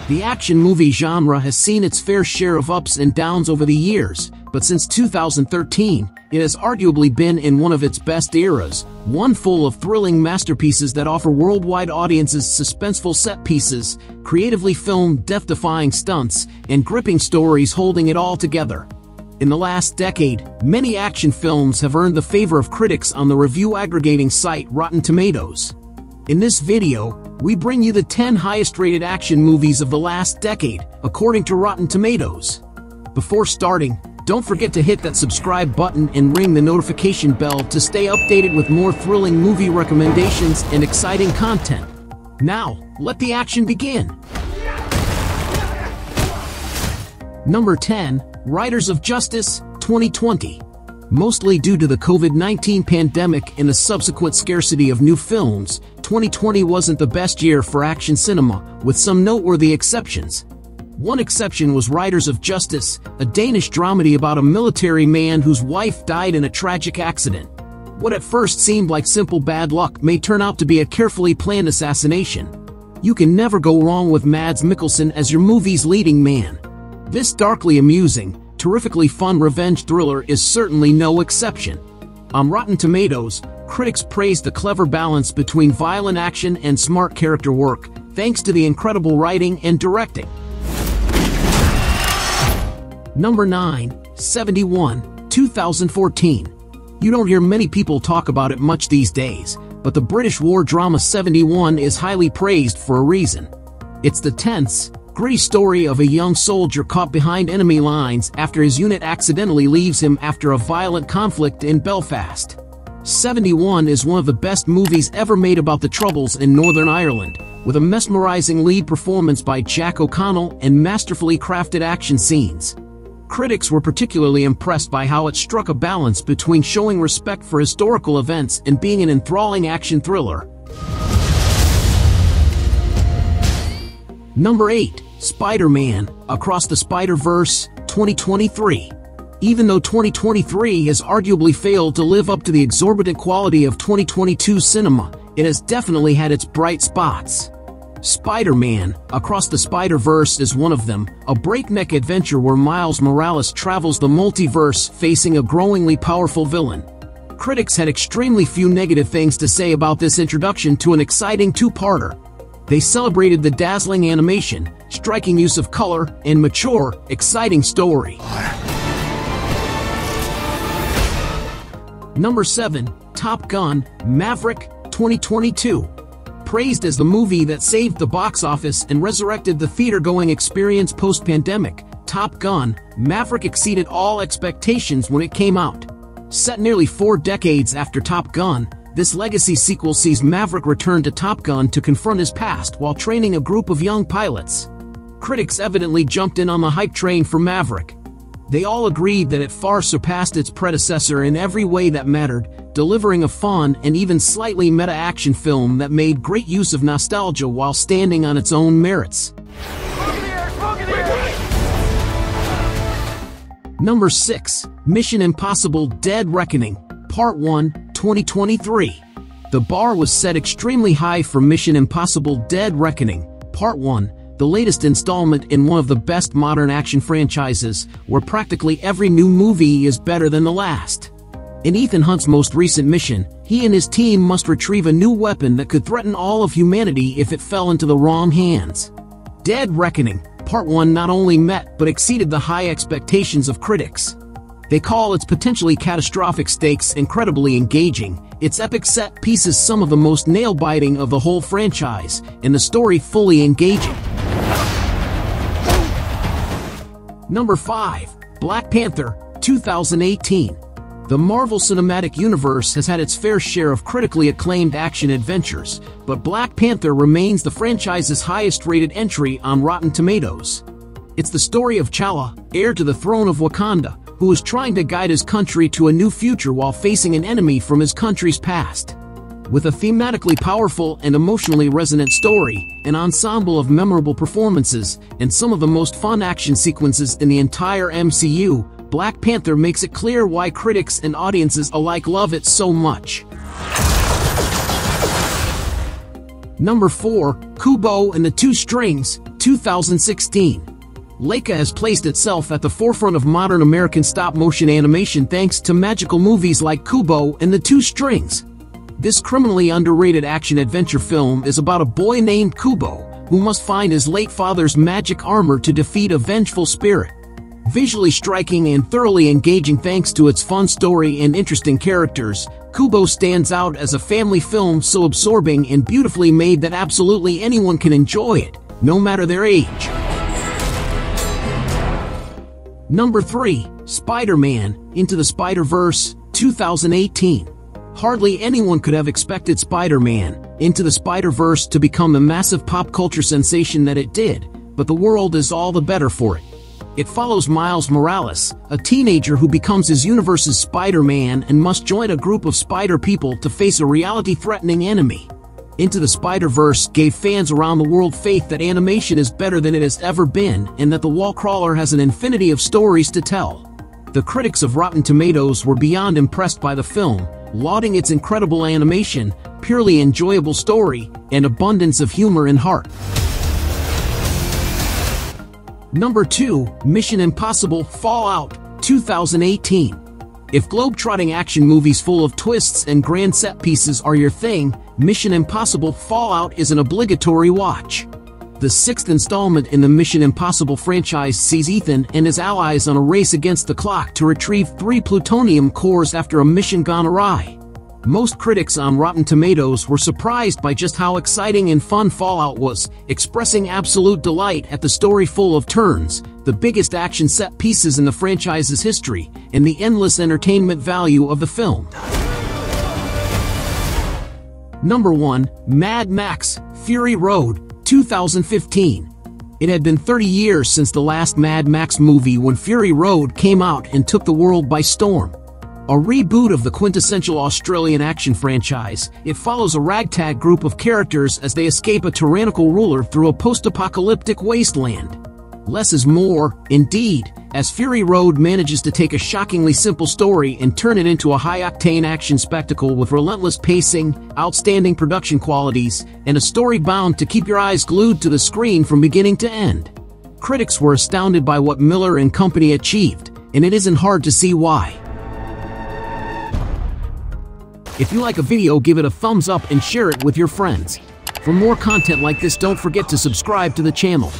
The action movie genre has seen its fair share of ups and downs over the years, but since 2013, it has arguably been in one of its best eras, one full of thrilling masterpieces that offer worldwide audiences suspenseful set pieces, creatively filmed death-defying stunts, and gripping stories holding it all together. In the last decade, many action films have earned the favor of critics on the review aggregating site Rotten Tomatoes. In this video, we bring you the 10 highest-rated action movies of the last decade, according to Rotten Tomatoes. Before starting, don't forget to hit that subscribe button and ring the notification bell to stay updated with more thrilling movie recommendations and exciting content. Now, let the action begin. Number 10, Riders of Justice, 2020. Mostly due to the COVID-19 pandemic and the subsequent scarcity of new films, 2020 wasn't the best year for action cinema, with some noteworthy exceptions. One exception was Riders of Justice, a Danish dramedy about a military man whose wife died in a tragic accident. What at first seemed like simple bad luck may turn out to be a carefully planned assassination. You can never go wrong with Mads Mikkelsen as your movie's leading man. This darkly amusing, terrifically fun revenge thriller is certainly no exception. On Rotten Tomatoes, critics praised the clever balance between violent action and smart character work, thanks to the incredible writing and directing. Number 9, 71, 2014. You don't hear many people talk about it much these days, but the British war drama 71 is highly praised for a reason. It's the tense, gritty story of a young soldier caught behind enemy lines after his unit accidentally leaves him after a violent conflict in Belfast. 71 is one of the best movies ever made about the Troubles in Northern Ireland, with a mesmerizing lead performance by Jack O'Connell and masterfully crafted action scenes. Critics were particularly impressed by how it struck a balance between showing respect for historical events and being an enthralling action thriller. Number 8, Spider-Man, Across the Spider-Verse, 2023. Even though 2023 has arguably failed to live up to the exorbitant quality of 2022 cinema, it has definitely had its bright spots. Spider-Man, Across the Spider-Verse is one of them, a breakneck adventure where Miles Morales travels the multiverse facing a growingly powerful villain. Critics had extremely few negative things to say about this introduction to an exciting two-parter. They celebrated the dazzling animation, striking use of color, and mature, exciting story. Number 7, Top Gun, Maverick, 2022. Praised as the movie that saved the box office and resurrected the theater-going experience post-pandemic, Top Gun, Maverick exceeded all expectations when it came out. Set nearly 4 decades after Top Gun, this legacy sequel sees Maverick return to Top Gun to confront his past while training a group of young pilots. Critics evidently jumped in on the hype train for Maverick. They all agreed that it far surpassed its predecessor in every way that mattered, delivering a fun and even slightly meta-action film that made great use of nostalgia while standing on its own merits. Number 6, Mission Impossible Dead Reckoning, Part 1, 2023. The bar was set extremely high for Mission Impossible Dead Reckoning, Part 1, the latest installment in one of the best modern action franchises, where practically every new movie is better than the last. In Ethan Hunt's most recent mission, he and his team must retrieve a new weapon that could threaten all of humanity if it fell into the wrong hands. Dead Reckoning, Part 1 not only met but exceeded the high expectations of critics. They call its potentially catastrophic stakes incredibly engaging, its epic set pieces some of the most nail-biting of the whole franchise, and the story fully engaging. Number 5, Black Panther, 2018. The Marvel Cinematic Universe has had its fair share of critically acclaimed action adventures, but Black Panther remains the franchise's highest-rated entry on Rotten Tomatoes. It's the story of T'Challa, heir to the throne of Wakanda, who is trying to guide his country to a new future while facing an enemy from his country's past. With a thematically powerful and emotionally resonant story, an ensemble of memorable performances, and some of the most fun action sequences in the entire MCU, Black Panther makes it clear why critics and audiences alike love it so much. Number 4, Kubo and the Two Strings, 2016. Leica has placed itself at the forefront of modern American stop-motion animation thanks to magical movies like Kubo and The Two Strings. This criminally underrated action-adventure film is about a boy named Kubo, who must find his late father's magic armor to defeat a vengeful spirit. Visually striking and thoroughly engaging thanks to its fun story and interesting characters, Kubo stands out as a family film so absorbing and beautifully made that absolutely anyone can enjoy it, no matter their age. Number 3. Spider-Man: Into the Spider-Verse, 2018. Hardly anyone could have expected Spider-Man: Into the Spider-Verse to become the massive pop culture sensation that it did, but the world is all the better for it. It follows Miles Morales, a teenager who becomes his universe's Spider-Man and must join a group of spider people to face a reality-threatening enemy. Into the Spider-Verse gave fans around the world faith that animation is better than it has ever been and that the wall crawler has an infinity of stories to tell. The critics of Rotten Tomatoes were beyond impressed by the film, lauding its incredible animation, purely enjoyable story, and abundance of humor and heart. Number 2. Mission Impossible: Fallout, 2018. If globe-trotting action movies full of twists and grand set pieces are your thing, Mission Impossible: Fallout is an obligatory watch. The sixth installment in the Mission Impossible franchise sees Ethan and his allies on a race against the clock to retrieve 3 plutonium cores after a mission gone awry. Most critics on Rotten Tomatoes were surprised by just how exciting and fun Fallout was, expressing absolute delight at the story full of turns, the biggest action set pieces in the franchise's history, and the endless entertainment value of the film. Number 1. Mad Max: Fury Road, 2015. It had been 30 years since the last Mad Max movie when Fury Road came out and took the world by storm. A reboot of the quintessential Australian action franchise, it follows a ragtag group of characters as they escape a tyrannical ruler through a post-apocalyptic wasteland. Less is more, indeed, as Fury Road manages to take a shockingly simple story and turn it into a high-octane action spectacle with relentless pacing, outstanding production qualities, and a story bound to keep your eyes glued to the screen from beginning to end. Critics were astounded by what Miller and company achieved, and it isn't hard to see why. If you like a video, give it a thumbs up and share it with your friends. For more content like this, don't forget to subscribe to the channel.